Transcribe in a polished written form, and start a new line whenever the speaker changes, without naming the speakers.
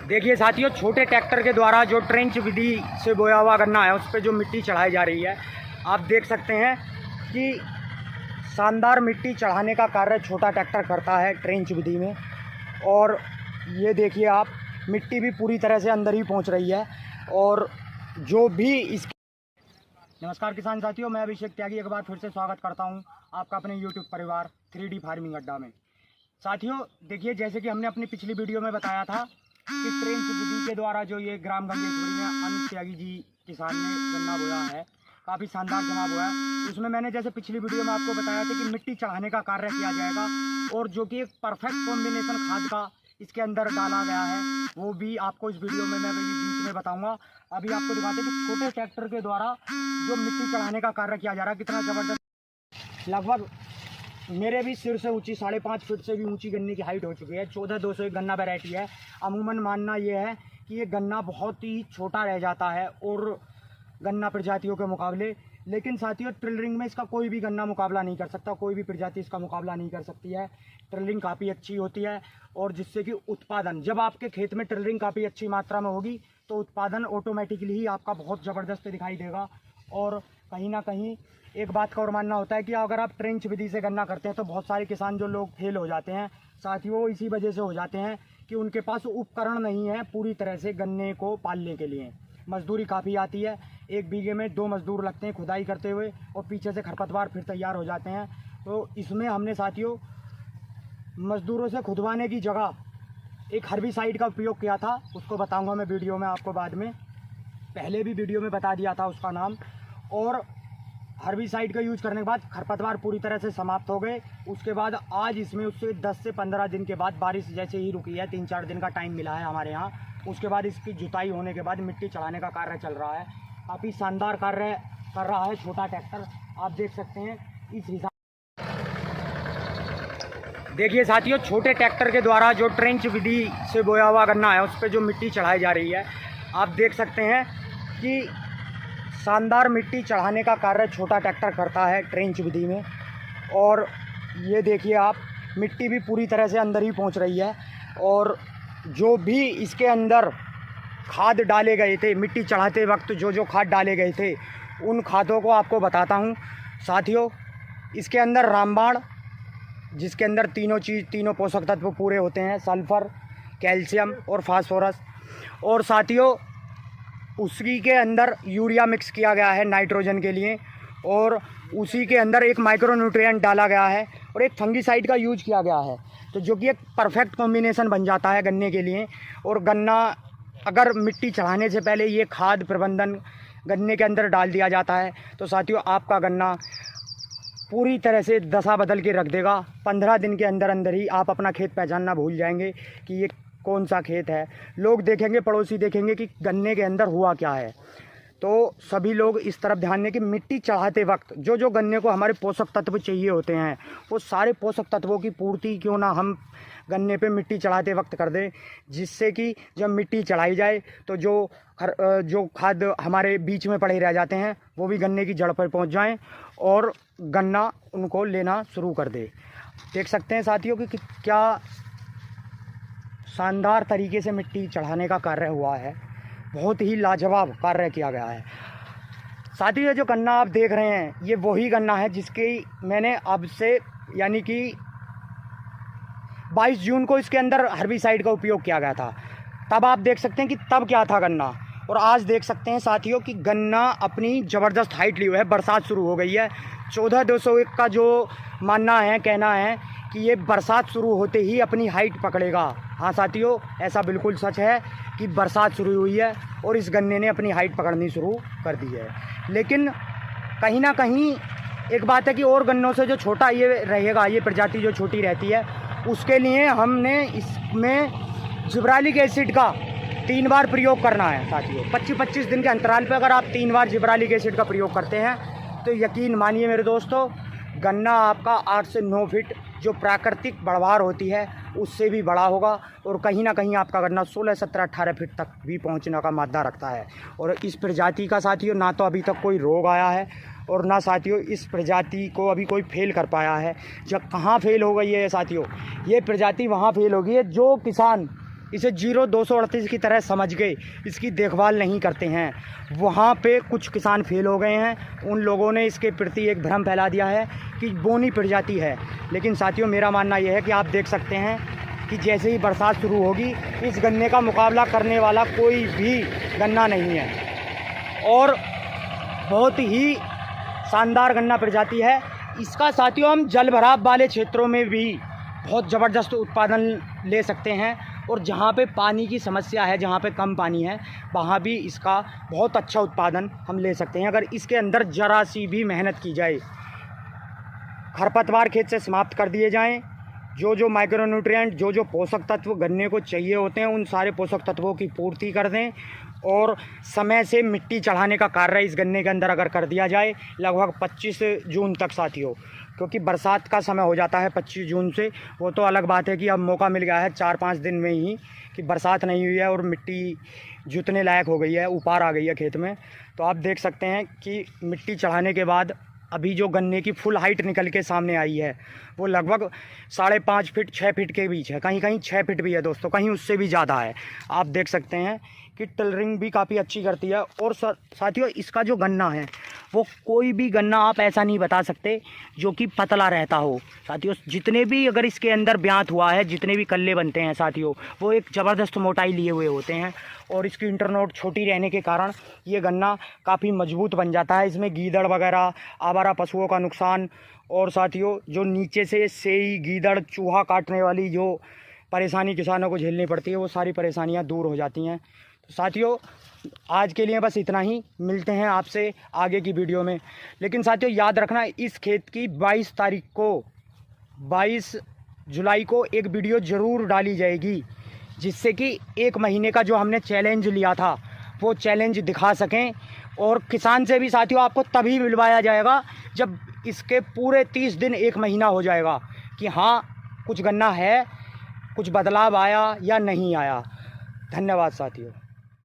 देखिए साथियों, छोटे ट्रैक्टर के द्वारा जो ट्रेंच विधि से बोया हुआ गन्ना है उस पर जो मिट्टी चढ़ाई जा रही है, आप देख सकते हैं कि शानदार मिट्टी चढ़ाने का कार्य छोटा ट्रैक्टर करता है ट्रेंच विधि में। और ये देखिए आप, मिट्टी भी पूरी तरह से अंदर ही पहुंच रही है। और जो भी इस नमस्कार किसान साथियों, मैं अभिषेक त्यागी एक बार फिर से स्वागत करता हूं आपका अपने यूट्यूब परिवार 3D फार्मिंग अड्डा में। साथियों देखिए, जैसे कि हमने अपनी पिछली वीडियो में बताया था कि ट्रेंच विधि के द्वारा जो ये ग्राम गंगेश्वरी में अनुज त्यागी जी किसान ने गन्ना बोया है, काफ़ी शानदार जमा बोया है। उसमें मैंने जैसे पिछली वीडियो में आपको बताया था कि मिट्टी चढ़ाने का कार्य किया जाएगा और जो कि एक परफेक्ट कॉम्बिनेशन खाद का इसके अंदर डाला गया है, वो भी आपको इस वीडियो में मैं बीच में बताऊंगा। अभी आपको दिखाते हैं कि छोटे ट्रैक्टर के द्वारा जो मिट्टी चढ़ाने का कार्य किया जा रहा है कितना ज़बरदस्त। लगभग मेरे भी सिर से ऊंची 5.5 फीट से भी ऊंची गन्ने की हाइट हो चुकी है। 14-201 गन्ना वैरायटी है। अमूमन मानना ये है कि ये गन्ना बहुत ही छोटा रह जाता है और गन्ना प्रजातियों के मुकाबले। लेकिन साथियों, ट्रिलरिंग में इसका कोई भी गन्ना मुकाबला नहीं कर सकता, कोई भी प्रजाति इसका मुकाबला नहीं कर सकती है। ट्रिलरिंग काफ़ी अच्छी होती है और जिससे कि उत्पादन, जब आपके खेत में ट्रिलरिंग काफ़ी अच्छी मात्रा में होगी तो उत्पादन ऑटोमेटिकली ही आपका बहुत ज़बरदस्त दिखाई देगा। और कहीं ना कहीं एक बात का और मानना होता है कि अगर आप ट्रेंच विधि से गन्ना करते हैं तो बहुत सारे किसान जो लोग फेल हो जाते हैं साथियों, इसी वजह से हो जाते हैं कि उनके पास उपकरण नहीं है पूरी तरह से गन्ने को पालने के लिए। मजदूरी काफ़ी आती है, 1 बीघे में 2 मजदूर लगते हैं खुदाई करते हुए और पीछे से खरपतवार फिर तैयार हो जाते हैं। तो इसमें हमने साथियों मजदूरों से खुदवाने की जगह एक हर्बिसाइड का उपयोग किया था, उसको बताऊंगा मैं वीडियो में आपको बाद में। पहले भी वीडियो में बता दिया था उसका नाम। और हर्बिसाइड का यूज करने के बाद खरपतवार पूरी तरह से समाप्त हो गए। उसके बाद आज इसमें उससे 10 से 15 दिन के बाद बारिश जैसे ही रुकी है, 3-4 दिन का टाइम मिला है हमारे यहाँ, उसके बाद इसकी जुताई होने के बाद मिट्टी चढ़ाने का कार्य चल रहा है। काफ़ी शानदार कार्य कर रहा है छोटा ट्रैक्टर, आप देख सकते हैं इस हिसाब। देखिए साथियों, छोटे ट्रैक्टर के द्वारा जो ट्रेंच विधि से बोया हुआ गन्ना है उस पर जो मिट्टी चढ़ाई जा रही है, आप देख सकते हैं कि शानदार मिट्टी चढ़ाने का कार्य छोटा ट्रैक्टर करता है ट्रेंच विधि में। और ये देखिए आप, मिट्टी भी पूरी तरह से अंदर ही पहुंच रही है। और जो भी इसके अंदर खाद डाले गए थे मिट्टी चढ़ाते वक्त, जो खाद डाले गए थे उन खादों को आपको बताता हूं साथियों। इसके अंदर रामबाण, जिसके अंदर तीनों पोषक तत्व पूरे होते हैं, सल्फ़र, कैल्शियम और फास्फोरस। और साथियों उसी के अंदर यूरिया मिक्स किया गया है नाइट्रोजन के लिए। और उसी के अंदर एक माइक्रोन्यूट्रिएंट डाला गया है और एक फंगीसाइड का यूज किया गया है, तो जो कि एक परफेक्ट कॉम्बिनेशन बन जाता है गन्ने के लिए। और गन्ना अगर मिट्टी चढ़ाने से पहले ये खाद प्रबंधन गन्ने के अंदर डाल दिया जाता है तो साथियों आपका गन्ना पूरी तरह से दशा बदल के रख देगा। 15 दिन के अंदर अंदर ही आप अपना खेत पहचानना भूल जाएंगे कि ये कौन सा खेत है। लोग देखेंगे, पड़ोसी देखेंगे कि गन्ने के अंदर हुआ क्या है। तो सभी लोग इस तरफ ध्यान दें कि मिट्टी चढ़ाते वक्त जो गन्ने को हमारे पोषक तत्व चाहिए होते हैं, वो सारे पोषक तत्वों की पूर्ति क्यों ना हम गन्ने पे मिट्टी चढ़ाते वक्त कर दें, जिससे कि जब मिट्टी चढ़ाई जाए तो जो खाद हमारे बीच में पड़े रह जाते हैं वो भी गन्ने की जड़ पर पहुंच जाएं और गन्ना उनको लेना शुरू कर दे। देख सकते हैं साथियों कि क्या शानदार तरीके से मिट्टी चढ़ाने का कार्य हुआ है, बहुत ही लाजवाब कार्य किया गया है। साथियों ये जो गन्ना आप देख रहे हैं ये वही गन्ना है जिसकी मैंने अब से यानी कि 22 जून को इसके अंदर हर्बिसाइड का उपयोग किया गया था। तब आप देख सकते हैं कि तब क्या था गन्ना, और आज देख सकते हैं साथियों कि गन्ना अपनी ज़बरदस्त हाइट लिए हुए है। बरसात शुरू हो गई है। 14-201 का जो मानना है, कहना है कि ये बरसात शुरू होते ही अपनी हाइट पकड़ेगा। हाँ साथियों, ऐसा बिल्कुल सच है कि बरसात शुरू हुई है और इस गन्ने ने अपनी हाइट पकड़नी शुरू कर दी है। लेकिन कहीं ना कहीं एक बात है कि और गन्नों से जो छोटा ये रहेगा, ये प्रजाति जो छोटी रहती है, उसके लिए हमने इसमें जिब्रालिक एसिड का 3 बार प्रयोग करना है साथियों। 25-25 दिन के अंतराल पर अगर आप 3 बार जिब्रालिक एसिड का प्रयोग करते हैं तो यकीन मानिए मेरे दोस्तों, गन्ना आपका 8 से 9 फीट जो प्राकृतिक बढ़वार होती है उससे भी बड़ा होगा। और कहीं ना कहीं आपका गन्ना 16, 17, 18 फीट तक भी पहुंचने का मादा रखता है। और इस प्रजाति का साथियों ना तो अभी तक कोई रोग आया है और ना साथियों इस प्रजाति को अभी कोई फेल कर पाया है। जब कहाँ फेल हो गई है साथियों, ये प्रजाति वहाँ फेल हो गई है जो किसान इसे 0238 की तरह समझ के इसकी देखभाल नहीं करते हैं। वहाँ पे कुछ किसान फेल हो गए हैं, उन लोगों ने इसके प्रति एक भ्रम फैला दिया है कि बोनी पड़ जाती है। लेकिन साथियों, मेरा मानना यह है कि आप देख सकते हैं कि जैसे ही बरसात शुरू होगी, इस गन्ने का मुकाबला करने वाला कोई भी गन्ना नहीं है और बहुत ही शानदार गन्ना प्रजाति है। इसका साथियों हम जल भराव वाले क्षेत्रों में भी बहुत ज़बरदस्त उत्पादन ले सकते हैं और जहाँ पे पानी की समस्या है, जहाँ पे कम पानी है, वहाँ भी इसका बहुत अच्छा उत्पादन हम ले सकते हैं अगर इसके अंदर ज़रा सी भी मेहनत की जाए। खरपतवार खेत से समाप्त कर दिए जाएं, जो माइक्रोन्यूट्रिएंट, जो पोषक तत्व गन्ने को चाहिए होते हैं, उन सारे पोषक तत्वों की पूर्ति कर दें और समय से मिट्टी चढ़ाने का कार्य इस गन्ने के अंदर अगर कर दिया जाए लगभग 25 जून तक साथियों, क्योंकि बरसात का समय हो जाता है 25 जून से। वो तो अलग बात है कि अब मौका मिल गया है 4-5 दिन में ही कि बरसात नहीं हुई है और मिट्टी जुतने लायक हो गई है, ऊपर आ गई है खेत में। तो आप देख सकते हैं कि मिट्टी चढ़ाने के बाद अभी जो गन्ने की फुल हाइट निकल के सामने आई है वो लगभग 5.5 फीट 6 फीट के बीच है, कहीं कहीं 6 फीट भी है दोस्तों, कहीं उससे भी ज़्यादा है। आप देख सकते हैं कि टिलरिंग भी काफ़ी अच्छी करती है। और साथियों, इसका जो गन्ना है वो कोई भी गन्ना आप ऐसा नहीं बता सकते जो कि पतला रहता हो। साथियों, जितने भी अगर इसके अंदर ब्यात हुआ है, जितने भी कल्ले बनते हैं साथियों, वो एक ज़बरदस्त मोटाई लिए हुए होते हैं और इसकी इंटरनोट छोटी रहने के कारण ये गन्ना काफ़ी मजबूत बन जाता है। इसमें गीदड़ वगैरह, आवारा पशुओं का नुकसान और साथियों जो नीचे से सेई, गीदड़, चूहा काटने वाली जो परेशानी किसानों को झेलनी पड़ती है, वो सारी परेशानियां दूर हो जाती हैं। तो साथियों, आज के लिए बस इतना ही, मिलते हैं आपसे आगे की वीडियो में। लेकिन साथियों याद रखना, इस खेत की 22 जुलाई को एक वीडियो ज़रूर डाली जाएगी, जिससे कि 1 महीने का जो हमने चैलेंज लिया था वो चैलेंज दिखा सकें। और किसान से भी साथियों आपको तभी मिलवाया जाएगा जब इसके पूरे 30 दिन 1 महीना हो जाएगा कि हाँ कुछ गन्ना है, कुछ बदलाव आया या नहीं आया। धन्यवाद साथियों।